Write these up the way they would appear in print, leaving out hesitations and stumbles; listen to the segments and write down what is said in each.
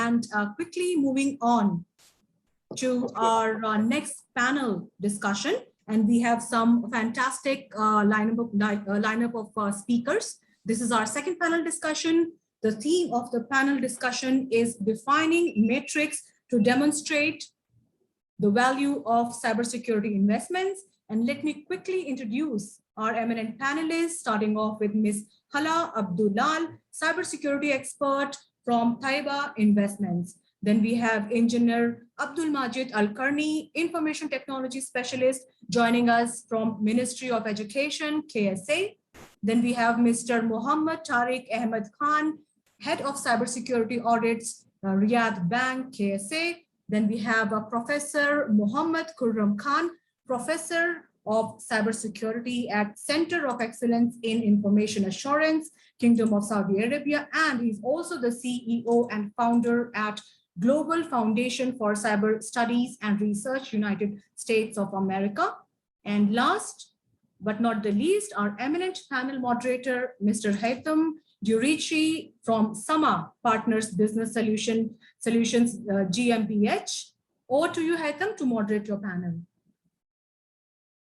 and quickly moving on to our next panel discussion. And we have some fantastic lineup of speakers. This is our second panel discussion. The theme of the panel discussion is defining metrics to demonstrate the value of cybersecurity investments. And let me quickly introduce our eminent panelists, starting off with Ms. Hala Abdulal, cybersecurity expert from Taiba Investments. Then we have Engineer Abdul Majid Al-Karni, information technology specialist, joining us from Ministry of Education, KSA. Then we have Mr. Muhammad Tariq Ahmed Khan, Head of Cybersecurity Audits, Riyadh Bank, KSA. Then we have Professor Muhammad Khurram Khan, Professor of Cybersecurity at Center of Excellence in Information Assurance, Kingdom of Saudi Arabia, and he's also the CEO and founder at Global Foundation for Cyber Studies and Research, United States of America. And last but not the least, our eminent panel moderator, Mr. Haitham Durici from Sama Partners Business Solutions GmbH. Over to you, Haitham, to moderate your panel.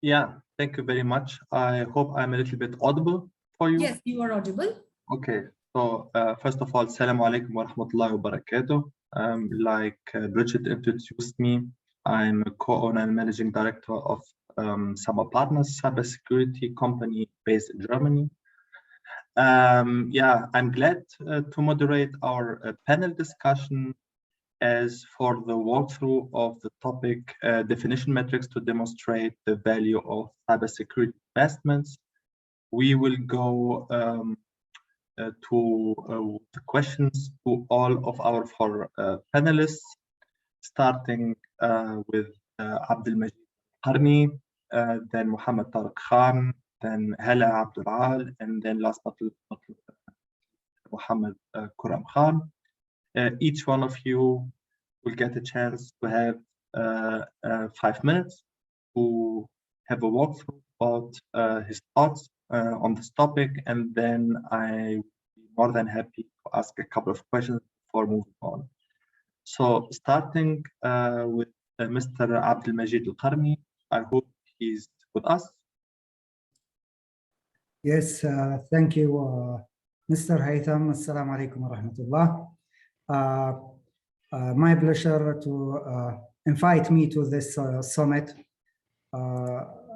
Yeah, thank you very much. I hope I'm a little bit audible for you. Yes, you are audible. Okay, so first of all, Assalamu alaikum wa rahmatullahi wa barakatuh. Like Bridget introduced me, I'm a co-owner and managing director of Sama Partners, cybersecurity company based in Germany. Yeah, I'm glad to moderate our panel discussion. As for the walkthrough of the topic, definition metrics to demonstrate the value of cybersecurity investments, we will go to the questions to all of our four panelists, starting with Abdul Majid Qarni, then Muhammad Tariq Khan, then Hala Abdulal, and then last but not least, Muhammad Khurram Khan. Each one of you will get a chance to have 5 minutes to have a walkthrough about his thoughts on this topic, and then I'm more than happy to ask a couple of questions before moving on. So starting with Mr. Abdul Majid Al-Qarni, I hope he's with us. Yes, thank you, Mr. Haitham. Assalamu alaikum wa rahmatullah. My pleasure to invite me to this summit.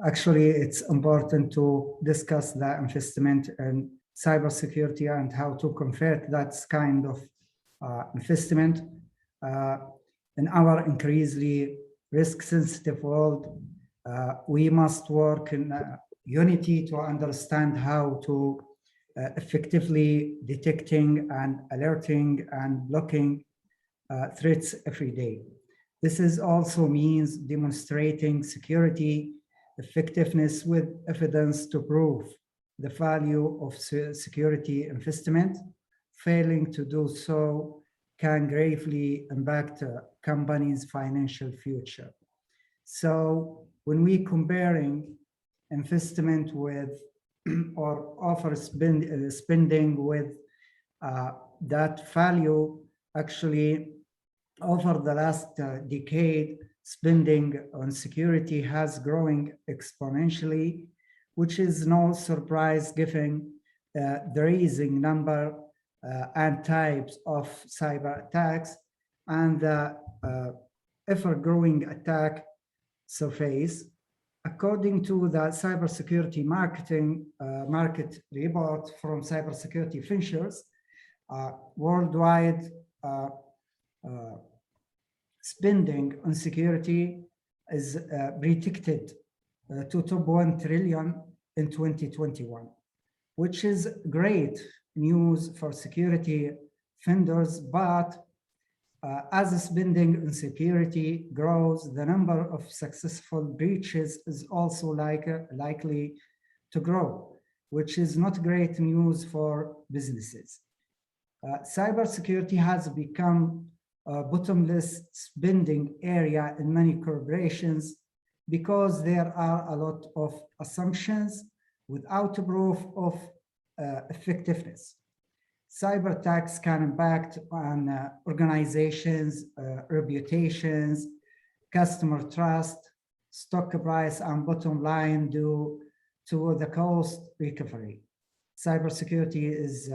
Actually, it's important to discuss the investment in cybersecurity and how to convert that kind of investment in our increasingly risk-sensitive world. We must work in unity to understand how to effectively detecting and alerting and blocking threats every day. This is also means demonstrating security effectiveness with evidence to prove the value of security investment. Failing to do so can gravely impact a company's financial future. So when we comparing investment with or offer spending with that value, actually over the last decade, spending on security has growing exponentially, which is no surprise given the rising number and types of cyber attacks and the ever-growing attack surface. According to the cybersecurity market report from Cybersecurity Ventures, worldwide spending on security is predicted to top 1 trillion in 2021, which is great news for security vendors, but as the spending on security grows, the number of successful breaches is also likely to grow, which is not great news for businesses. Cybersecurity has become a bottomless spending area in many corporations because there are a lot of assumptions without proof of effectiveness. cyber attacks can impact on organizations, reputations, customer trust, stock price, and bottom line due to the cost recovery. Cybersecurity is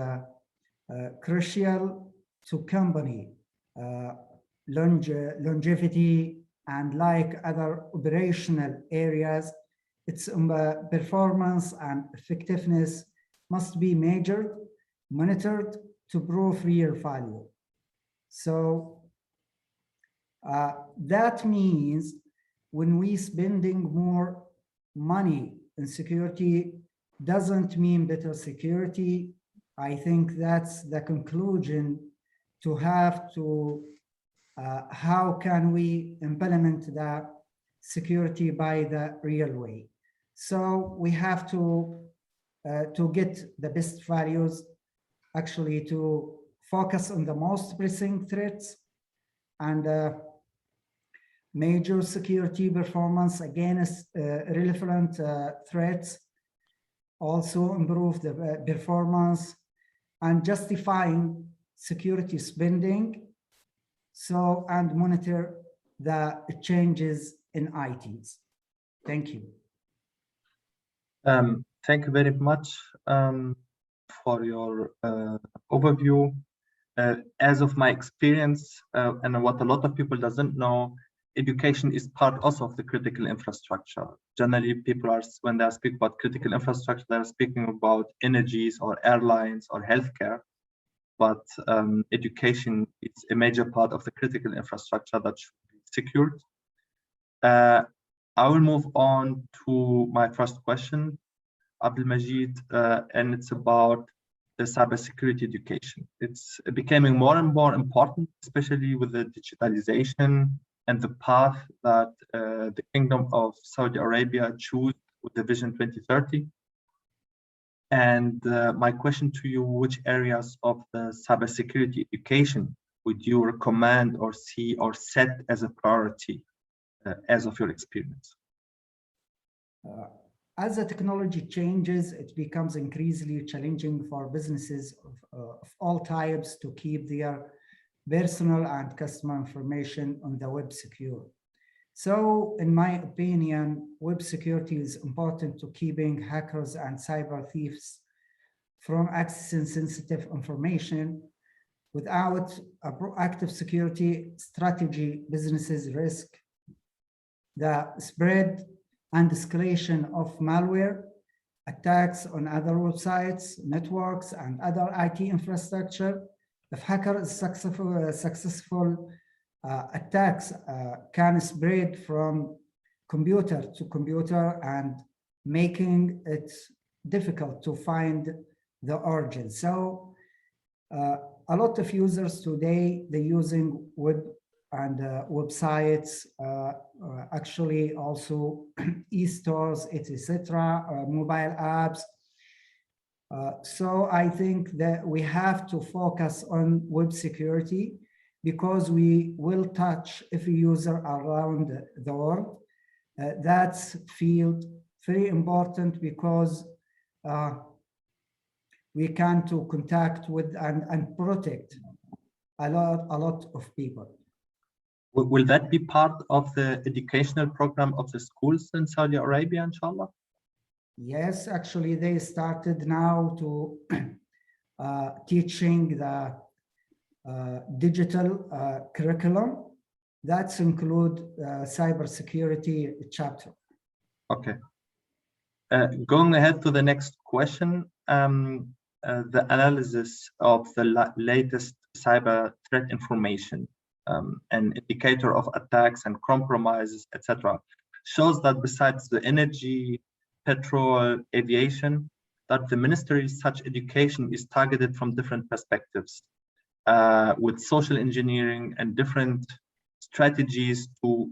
crucial to company longevity, and like other operational areas, its performance and effectiveness must be measured, monitored to prove real value. So that means when we spending more money in security doesn't mean better security. I think that's the conclusion to have to how can we implement the security by the real way. So we have to get the best values, actually to focus on the most pressing threats and major security performance against relevant threats, also improve the performance and justifying security spending, so and monitor the changes in ITs. Thank you. Thank you very much for your overview. As of my experience, and what a lot of people doesn't know, education is part also of the critical infrastructure. Generally, people are, when they speak about critical infrastructure, they're speaking about energies or airlines or healthcare. But education is a major part of the critical infrastructure that should be secured. I will move on to my first question, Abdelmajid, and it's about the cybersecurity education. It's becoming more and more important, especially with the digitalization and the path that the Kingdom of Saudi Arabia chose with the Vision 2030. And my question to you, which areas of the cybersecurity education would you recommend or see or set as a priority as of your experience? As the technology changes, it becomes increasingly challenging for businesses of all types to keep their personal and customer information on the web secure. So, in my opinion, web security is important to keeping hackers and cyber thieves from accessing sensitive information. Without a proactive security strategy, businesses risk the spread and escalation of malware, attacks on other websites, networks, and other IT infrastructure. If hackers successful attacks can spread from computer to computer and making it difficult to find the origin. So a lot of users today, they're using web and websites, actually also e-stores, etc., mobile apps. So I think that we have to focus on web security because we will touch every user around the world. That's field very important because we can to contact with and protect a lot of people. Will that be part of the educational program of the schools in Saudi Arabia, inshallah? Yes, actually, they started now to teaching the digital curriculum. That's include cybersecurity chapter. Okay. Going ahead to the next question, the analysis of the latest cyber threat information, an indicator of attacks and compromises, etc., shows that besides the energy, petrol, aviation, that the ministry's such education is targeted from different perspectives, with social engineering and different strategies to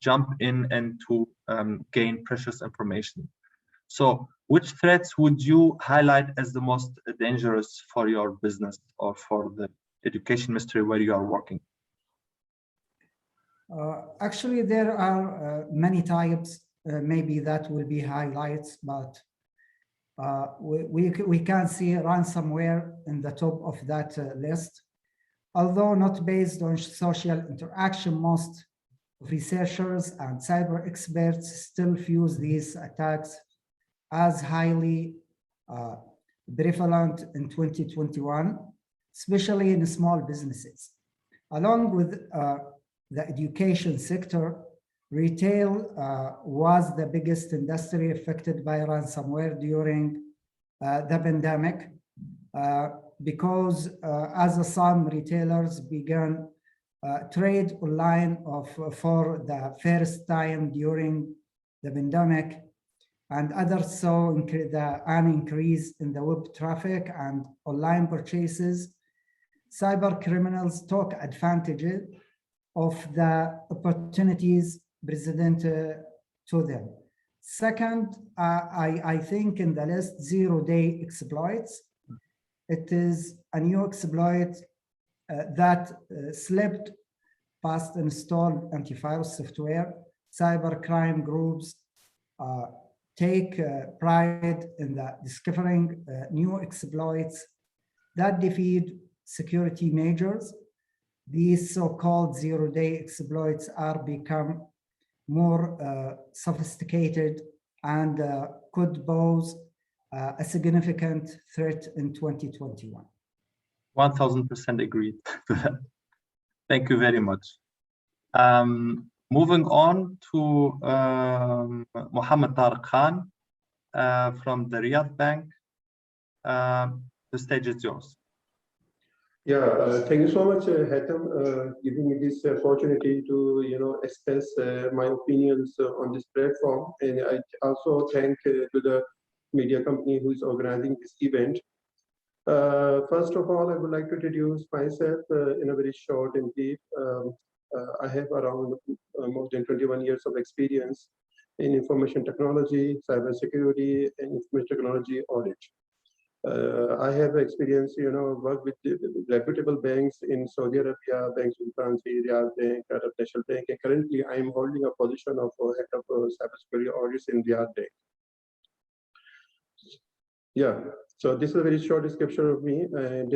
jump in and to gain precious information. So which threats would you highlight as the most dangerous for your business or for the education ministry where you are working? Actually, there are many types. Maybe that will be highlights, but we can see ransomware in the top of that list. Although not based on social interaction, most researchers and cyber experts still view these attacks as highly prevalent in 2021, especially in small businesses. Along with the education sector, retail was the biggest industry affected by ransomware during the pandemic because as some retailers began trade online for the first time during the pandemic, and others saw an increase in the web traffic and online purchases. Cyber criminals took advantage of the opportunities presented to them. Second, I think in the list, zero-day exploits. It is a new exploit that slipped past installed antivirus software. Cybercrime groups take pride in discovering new exploits that defeat security measures. These so-called zero-day exploits are become more sophisticated and could pose a significant threat in 2021. 1000% agreed to that. Thank you very much. Moving on to Mohammed Tariq Khan from the Riyadh Bank. The stage is yours. Yeah, thank you so much, Haitham, giving me this opportunity to, express my opinions on this platform. And I also thank to the media company who is organizing this event. First of all, I would like to introduce myself in a very short and brief. I have around more than 21 years of experience in information technology, cybersecurity, and information technology audit. I have experience, work with reputable banks in Saudi Arabia, banks in France, Riyadh Bank, Arab National Bank, and currently I am holding a position of head of cybersecurity audits in Riyadh Bank. Yeah, so this is a very short description of me, and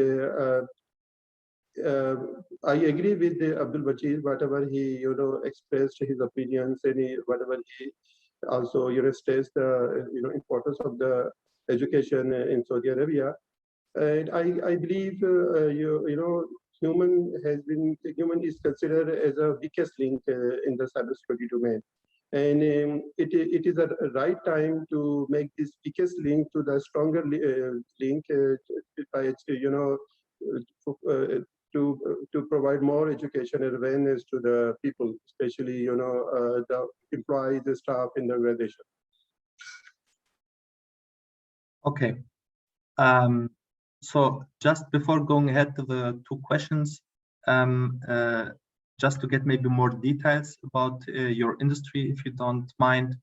I agree with Abdul Bashir, whatever he, expressed his opinions, and whatever he also, stressed the, importance of the education in Saudi Arabia. And I believe, human is considered as a weakest link in the cybersecurity domain. And it is a right time to make this weakest link to the stronger link by, to provide more education and awareness to the people, especially, the employees, the staff in the organization. Okay. So just before going ahead to the two questions, just to get maybe more details about your industry, if you don't mind.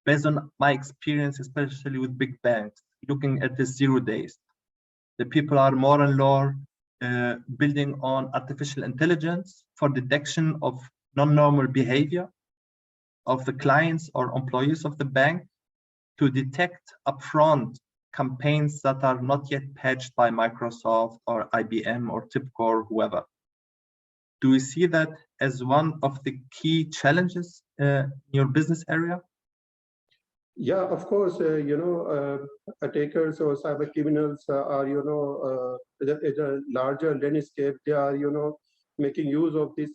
Based on my experience, especially with big banks, looking at the 0 days, the people are more and more building on artificial intelligence for detection of non-normal behavior of the clients or employees of the bank, to detect upfront campaigns that are not yet patched by Microsoft or IBM or TIBCO or whoever. Do you see that as one of the key challenges in your business area? Yeah, of course, attackers or cyber criminals are, it's a larger landscape. They are, making use of these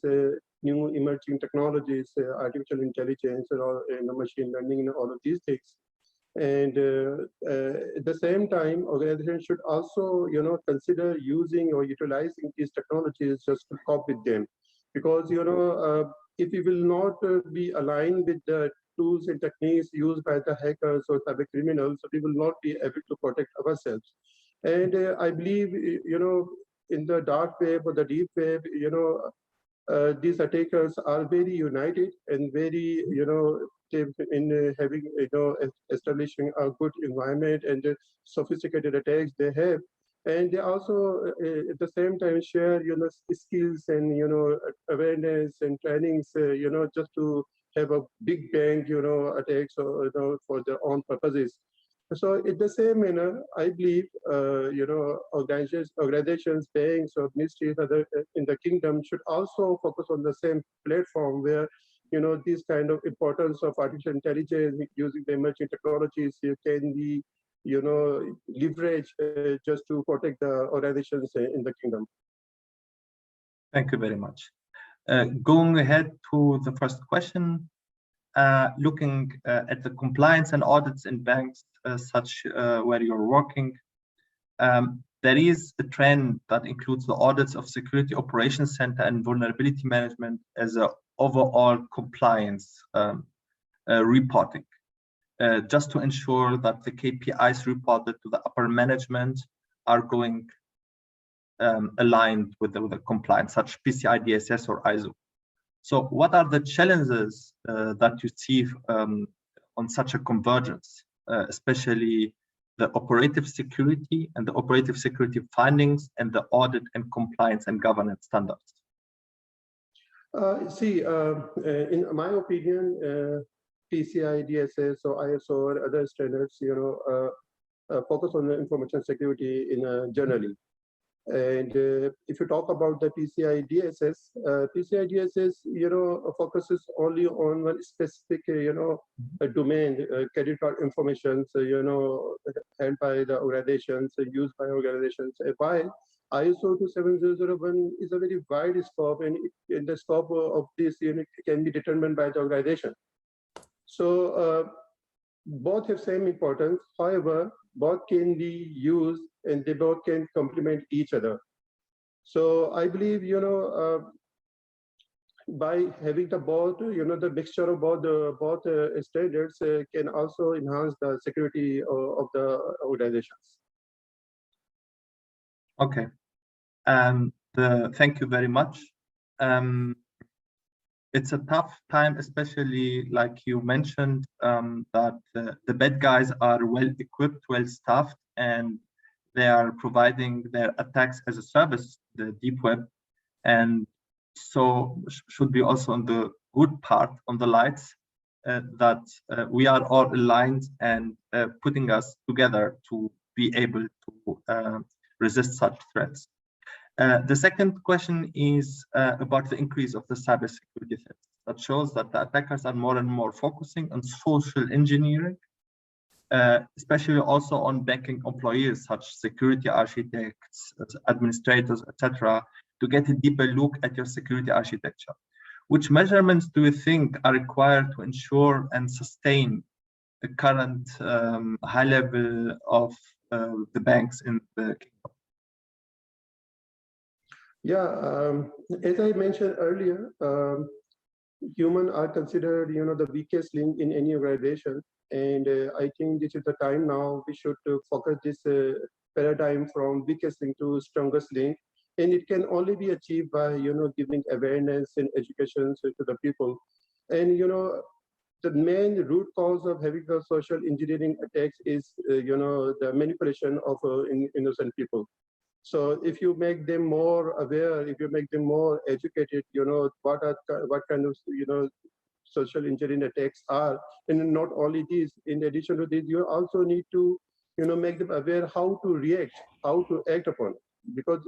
new emerging technologies, artificial intelligence, or machine learning, and all of these things. And at the same time, organizations should also, consider using or utilizing these technologies just to cope with them. Because, if we will not be aligned with the tools and techniques used by the hackers or cyber criminals, we will not be able to protect ourselves. And I believe, in the dark web or the deep web, these attackers are very united and very, in having, establishing a good environment and the sophisticated attacks they have. And they also, at the same time, share, skills and, awareness and trainings, just to have a big bang, attacks or, for their own purposes. So in the same manner, I believe, organizations, banks, or ministries other in the kingdom should also focus on the same platform where, this kind of importance of artificial intelligence using the emerging technologies can be, leveraged just to protect the organizations in the kingdom. Thank you very much. Going ahead to the first question, looking at the compliance and audits in banks such where you're working, there is a trend that includes the audits of Security Operations Center and Vulnerability Management as an overall compliance reporting, just to ensure that the KPIs reported to the upper management are going aligned with the compliance, such PCI DSS or ISO. So what are the challenges that you see on such a convergence, especially the operative security and the operative security findings and the audit and compliance and governance standards? In my opinion, PCI DSS or ISO or other standards, focus on the information security generally. And if you talk about the PCI DSS, focuses only on one specific, a domain, credit card information, held by the organizations, used by organizations. While ISO 27001 is a very wide scope, and in the scope of this unit can be determined by the organization. So both have same importance. However, both can be used and they both can complement each other. So I believe, by having the both, the mixture of both standards can also enhance the security of the organizations. Okay, thank you very much. It's a tough time, especially like you mentioned, that the bad guys are well equipped, well staffed, and they are providing their attacks as a service, the deep web, and so should be also on the good part, on the lights, that we are all aligned and putting us together to be able to resist such threats. The second question is about the increase of the cybersecurity threats. That shows that the attackers are more and more focusing on social engineering, especially also on banking employees, such security architects, administrators, etc., to get a deeper look at your security architecture. Which measurements do you think are required to ensure and sustain the current high level of the banks in the kingdom? Yeah, as I mentioned earlier, humans are considered, the weakest link in any organization. And I think this is the time now we should focus this paradigm from weakest link to strongest link. And it can only be achieved by, giving awareness and education to the people. And, the main root cause of having the social engineering attacks is, the manipulation of innocent people. So if you make them more aware, if you make them more educated, what kind of, social engineering attacks are, and not only these, in addition to this, you also need to, make them aware how to react, how to act upon it. Because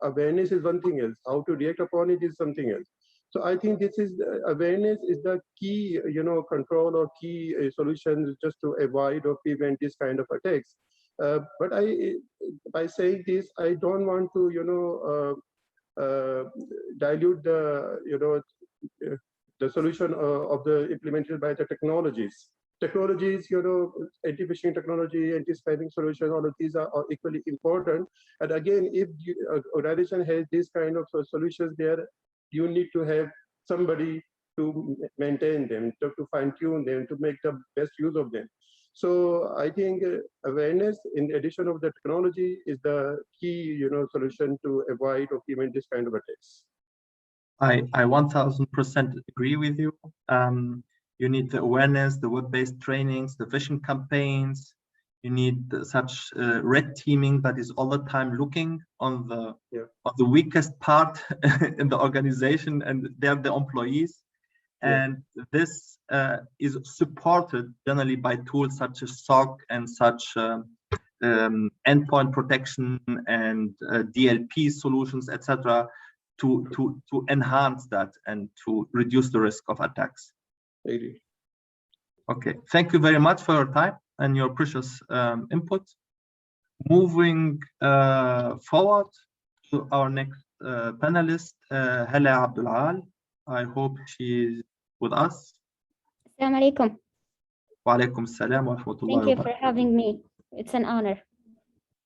awareness is one thing else, how to react upon it is something else. So I think this is awareness is the key, control or key solution just to avoid or prevent this kind of attacks. But by saying this, I don't want to, dilute the, the solution of the implemented by the technologies. Technologies, anti-phishing technology, anti-spamming solution, all of these are equally important. And again, if organization has this kind of solutions there, you need to have somebody to maintain them, to fine-tune them, to make the best use of them. So I think awareness, in addition of the technology, is the key, solution to avoid or prevent this kind of attacks. I 1000% agree with you. You need the awareness, the web-based trainings, the phishing campaigns. You need such red teaming that is all the time looking on the weakest part in the organization, and they're the employees, And this is supported generally by tools such as SOC and such endpoint protection and DLP solutions, etc., to enhance that and to reduce the risk of attacks. Agree. Okay, thank you very much for your time and your precious input. Moving forward to our next panelist, Hala Abdul Al. I hope she's with us. Assalamu alaikum. Wa alaikum assalam wa rahmatullahi Thank you wa for barakatuh. having me. It's an honor.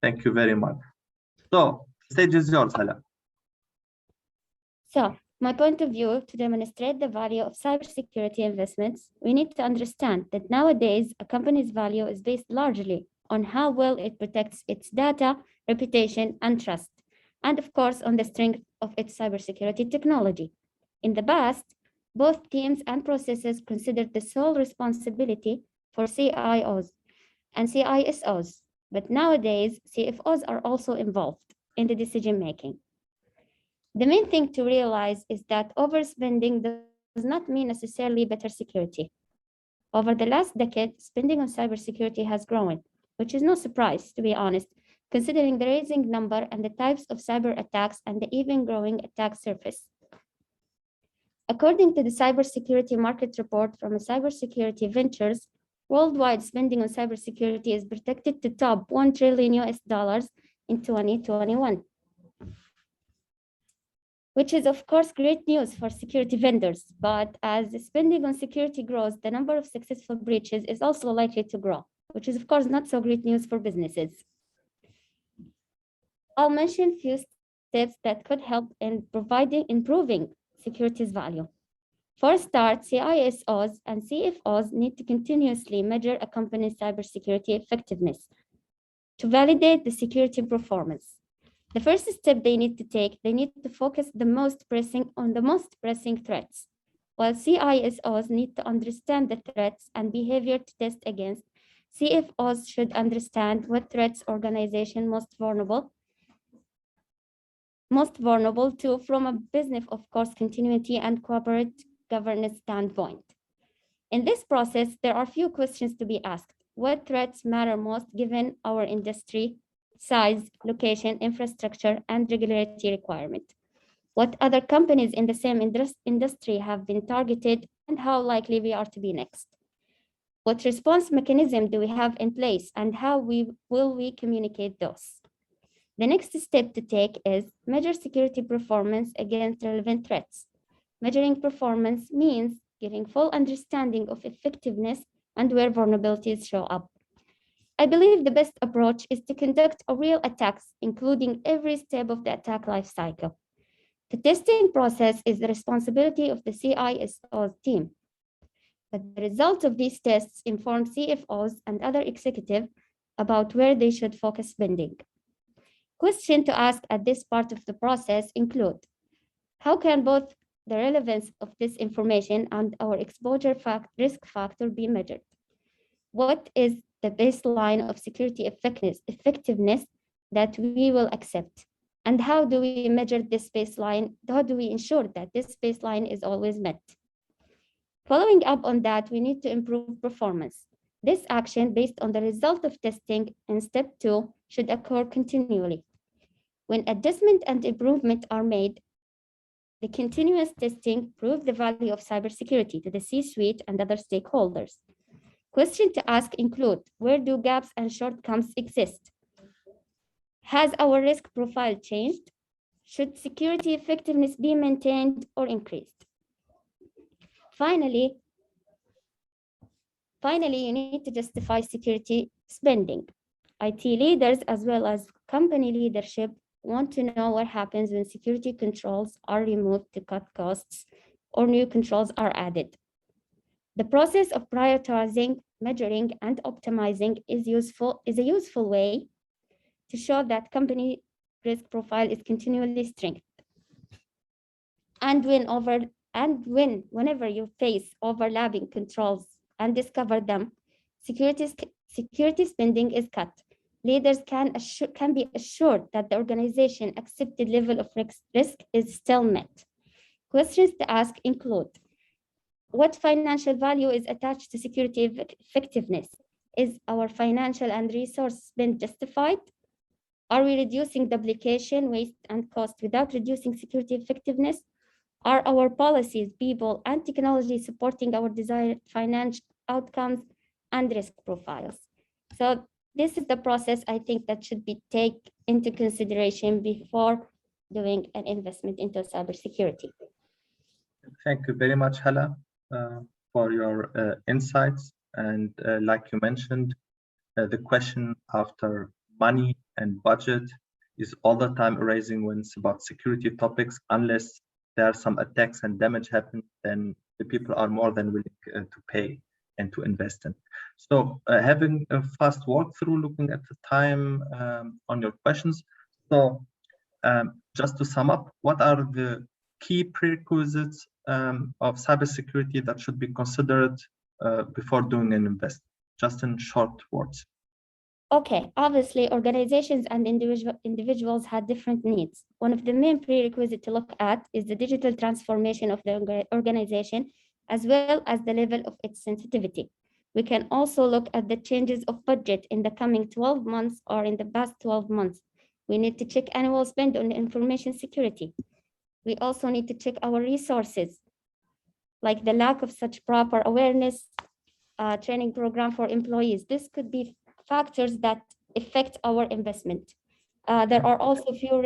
Thank you very much. So, the stage is yours, Hala. So, my point of view, to demonstrate the value of cybersecurity investments, we need to understand that nowadays a company's value is based largely on how well it protects its data, reputation, and trust, and of course on the strength of its cybersecurity technology. In the past, both teams and processes considered the sole responsibility for CIOs and CISOs, but nowadays CFOs are also involved in the decision-making. The main thing to realize is that overspending does not mean necessarily better security. Over the last decade, spending on cybersecurity has grown, which is no surprise, to be honest, considering the rising number and the types of cyber attacks and the even growing attack surface. According to the Cybersecurity Market Report from Cybersecurity Ventures, worldwide spending on cybersecurity is projected to top $1 trillion in 2021. Which is of course great news for security vendors, but as the spending on security grows, the number of successful breaches is also likely to grow, which is of course not so great news for businesses. I'll mention a few steps that could help in improving security's value. For a start, CISOs and CFOs need to continuously measure a company's cybersecurity effectiveness to validate the security performance. The first step they need to take, they need to focus on the most pressing threats. While CISOs need to understand the threats and behavior to test against, CFOs should understand what threats organization most vulnerable to from a business, of course, continuity and corporate governance standpoint. In this process, there are few questions to be asked. What threats matter most given our industry, size, location, infrastructure, and regulatory requirement? What other companies in the same industry have been targeted and how likely we are to be next? What response mechanism do we have in place and how will we communicate those? The next step to take is measure security performance against relevant threats. Measuring performance means getting full understanding of effectiveness and where vulnerabilities show up. I believe the best approach is to conduct a real attacks, including every step of the attack lifecycle. The testing process is the responsibility of the CISO team, but the results of these tests inform CFOs and other executives about where they should focus spending. Questions to ask at this part of the process include, how can both the relevance of this information and our exposure risk factor be measured? What is the baseline of security effectiveness that we will accept? And how do we measure this baseline? How do we ensure that this baseline is always met? Following up on that, we need to improve performance. This action based on the result of testing in step 2 should occur continually. When adjustment and improvement are made, the continuous testing proves the value of cybersecurity to the C-suite and other stakeholders. Questions to ask include, where do gaps and shortcomings exist? Has our risk profile changed? Should security effectiveness be maintained or increased? Finally, you need to justify security spending. IT leaders as well as company leadership want to know what happens when security controls are removed to cut costs or new controls are added. The process of prioritizing, measuring, and optimizing is a useful way to show that company risk profile is continually strengthened. And whenever you face overlapping controls and discover them, security spending is cut. Leaders can be assured that the organization accepted level of risk is still met. Questions to ask include, what financial value is attached to security effectiveness? Is our financial and resource spend justified? Are we reducing duplication, waste, and cost without reducing security effectiveness? Are our policies, people, and technology supporting our desired financial outcomes and risk profiles? So this is the process I think that should be taken into consideration before doing an investment into cybersecurity. Thank you very much, Hala, for your insights. And like you mentioned, the question after money and budget is all the time arising when it's about security topics. Unless there are some attacks and damage happen, then the people are more than willing to pay and to invest in. So having a fast walkthrough, looking at the time on your questions. So just to sum up, what are the key prerequisites of cybersecurity that should be considered before doing an investment? Just in short words. Okay, obviously organizations and individuals had different needs. One of the main prerequisites to look at is the digital transformation of the organization, as well as the level of its sensitivity. We can also look at the changes of budget in the coming 12 months or in the past 12 months. We need to check annual spend on information security. We also need to check our resources, like the lack of such proper awareness, training program for employees. This could be factors that affect our investment. There are also few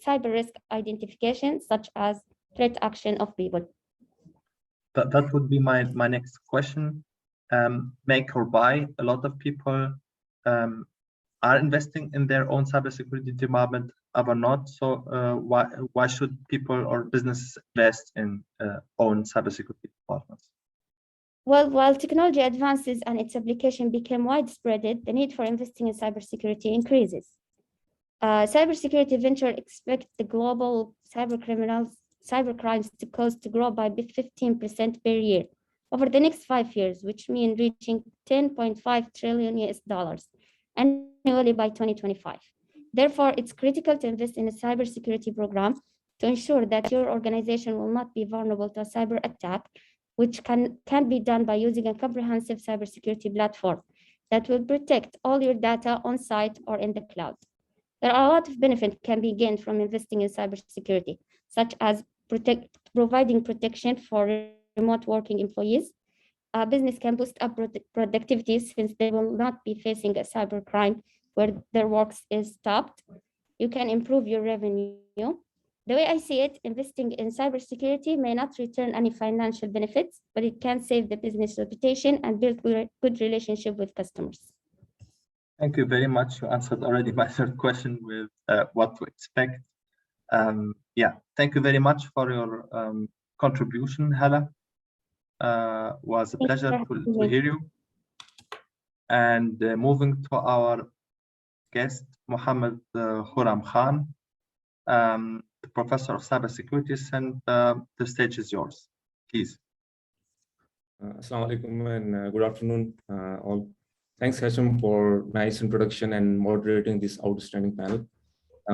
cyber risk identification, such as threat action of people. That would be my next question. Make or buy. A lot of people are investing in their own cybersecurity department, but not. So why should people or businesses invest in own cybersecurity departments? Well, while technology advances and its application became widespread, the need for investing in cybersecurity increases. Cybersecurity venture expect the global cybercrimes to cost to grow by 15% per year over the next 5 years, which means reaching $10.5 trillion annually by 2025. Therefore, it's critical to invest in a cybersecurity program to ensure that your organization will not be vulnerable to a cyber attack, which can be done by using a comprehensive cybersecurity platform that will protect all your data on site or in the cloud. There are a lot of benefits can be gained from investing in cybersecurity, such as providing protection for remote working employees. A business can boost up productivity since they will not be facing a cyber crime where their work is stopped. You can improve your revenue. The way I see it, investing in cybersecurity may not return any financial benefits, but it can save the business reputation and build good relationship with customers. Thank you very much. You answered already my third question with what to expect. Yeah, thank you very much for your contribution, Hala. Was a pleasure to hear you. And moving to our guest, Mohammed Khurram Khan, the professor of cybersecurity, and the stage is yours. Please. Assalamu alaikum and good afternoon, all. Thanks, Hashim, for nice introduction and moderating this outstanding panel.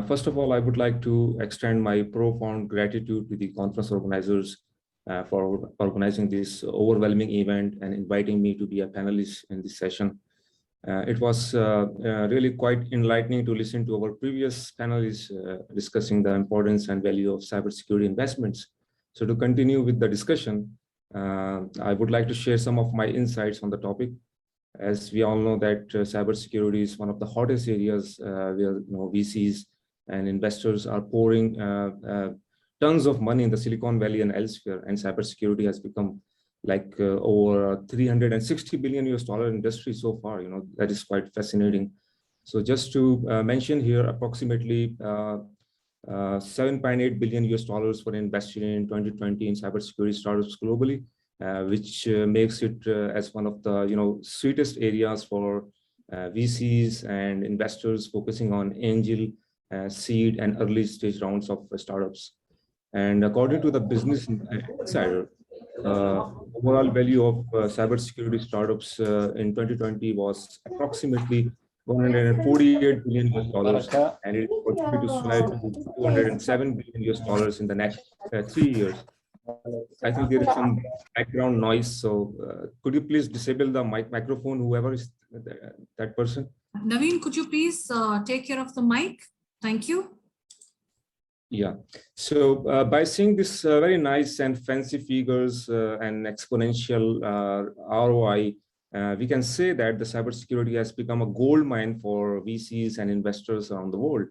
First of all, I would like to extend my profound gratitude to the conference organizers for organizing this overwhelming event and inviting me to be a panelist in this session. It was really quite enlightening to listen to our previous panelists discussing the importance and value of cybersecurity investments. So to continue with the discussion, I would like to share some of my insights on the topic. As we all know that cybersecurity is one of the hottest areas where VCs and investors are pouring tons of money in the Silicon Valley and elsewhere, and cybersecurity has become like over $360 billion industry so far. That is quite fascinating. So just to mention here, approximately $7.8 billion were invested in 2020 in cybersecurity startups globally, which makes it as one of the sweetest areas for VCs and investors focusing on angel, seed, and early stage rounds of startups. And according to the Business Insider, overall value of cybersecurity startups in 2020 was approximately $148 billion, and it is projected to swell to $207 billion in the next 3 years. I think there is some background noise. So could you please disable the microphone, whoever is that person? Naveen, could you please take care of the mic? Thank you. Yeah. So by seeing this very nice and fancy figures and exponential ROI, we can say that the cybersecurity has become a gold mine for VCs and investors around the world.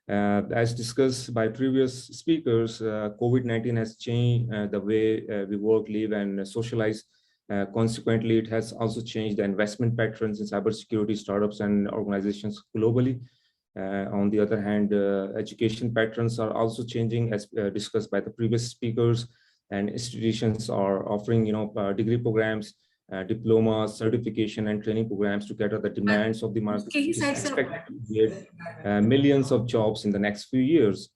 As discussed by previous speakers, COVID-19 has changed the way we work, live, and socialize. Consequently, it has also changed the investment patterns in cybersecurity startups and organizations globally. On the other hand, education patterns are also changing, as discussed by the previous speakers, and institutions are offering, degree programs, diplomas, certification, and training programs to cater the demands of the market, which is expected to create millions of jobs in the next few years.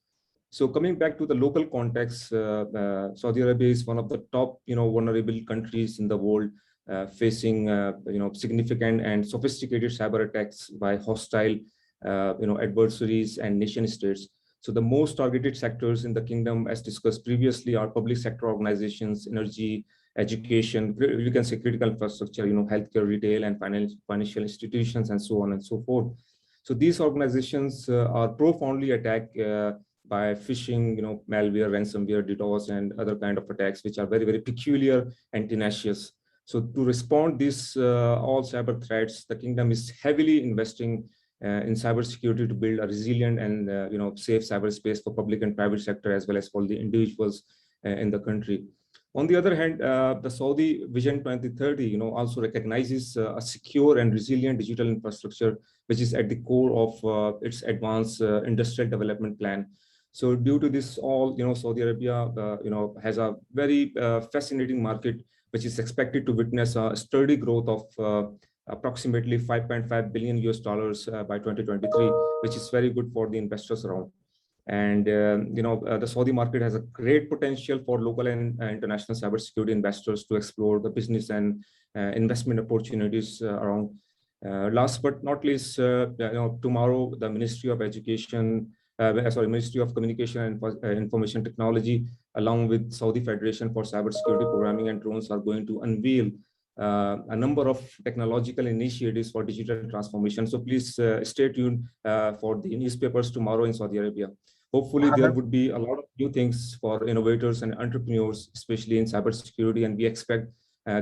So coming back to the local context, Saudi Arabia is one of the top, vulnerable countries in the world, facing, significant and sophisticated cyber attacks by hostile, adversaries and nation states. So the most targeted sectors in the kingdom, as discussed previously, are public sector organizations, energy, education, you can say critical infrastructure, healthcare, retail, and financial institutions, and so on and so forth. So these organizations are profoundly attacked by phishing, malware, ransomware, DDoS, and other kind of attacks, which are very, very peculiar and tenacious. So to respond these all cyber threats, the kingdom is heavily investing in cybersecurity to build a resilient and safe cyberspace for public and private sector, as well as for the individuals in the country. On the other hand, the Saudi Vision 2030, also recognizes a secure and resilient digital infrastructure, which is at the core of its advanced industrial development plan. So due to this all, Saudi Arabia, has a very fascinating market, which is expected to witness a sturdy growth of approximately $5.5 billion by 2023, which is very good for the investors around. And the Saudi market has a great potential for local and international cybersecurity investors to explore the business and investment opportunities around. Last but not least, tomorrow the Ministry of Ministry of Communication and Information Technology, along with Saudi Federation for Cybersecurity Programming and Drones, are going to unveil a number of technological initiatives for digital transformation. So please stay tuned for the newspapers tomorrow in Saudi Arabia. Hopefully there would be a lot of new things for innovators and entrepreneurs, especially in cybersecurity, and we expect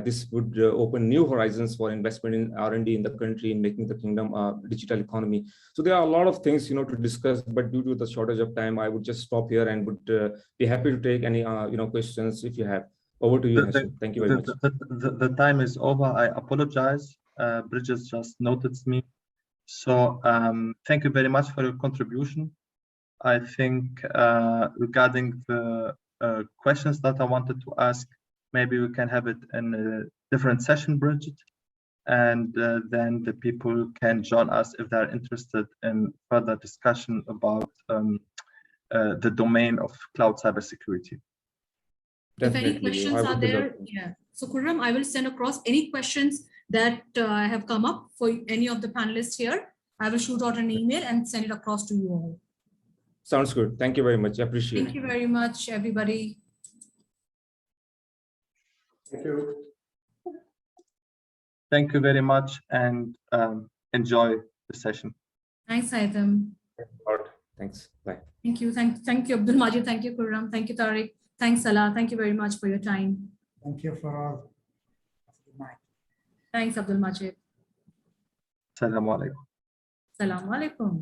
this would open new horizons for investment in R&D in the country, in making the kingdom a digital economy. So there are a lot of things, to discuss, but due to the shortage of time, I would just stop here and would be happy to take any, questions if you have. Over to you, Hashim. Thank you very much. The time is over. I apologize. Bridges just noticed me. So thank you very much for your contribution. I think regarding the questions that I wanted to ask, maybe we can have it in a different session, Bridget, and then the people can join us if they're interested in further discussion about the domain of cloud cybersecurity. If any questions are there, yeah. So Khurram, I will send across any questions that have come up for any of the panelists here. I will shoot out an email and send it across to you all. Sounds good. Thank you very much. I appreciate it. Thank you very much, everybody. Thank you. Thank you very much, and enjoy the session. Thanks, Haitham. Thanks. Bye. Thank you. Thank you, Abdul Majid. Thank you, Khurram. Thank you, Tariq. Thanks, Salah. Thank you very much for your time. Thank you for all. Good night. Thanks, Abdul Majid. Assalamu alaikum. Assalamu alaikum.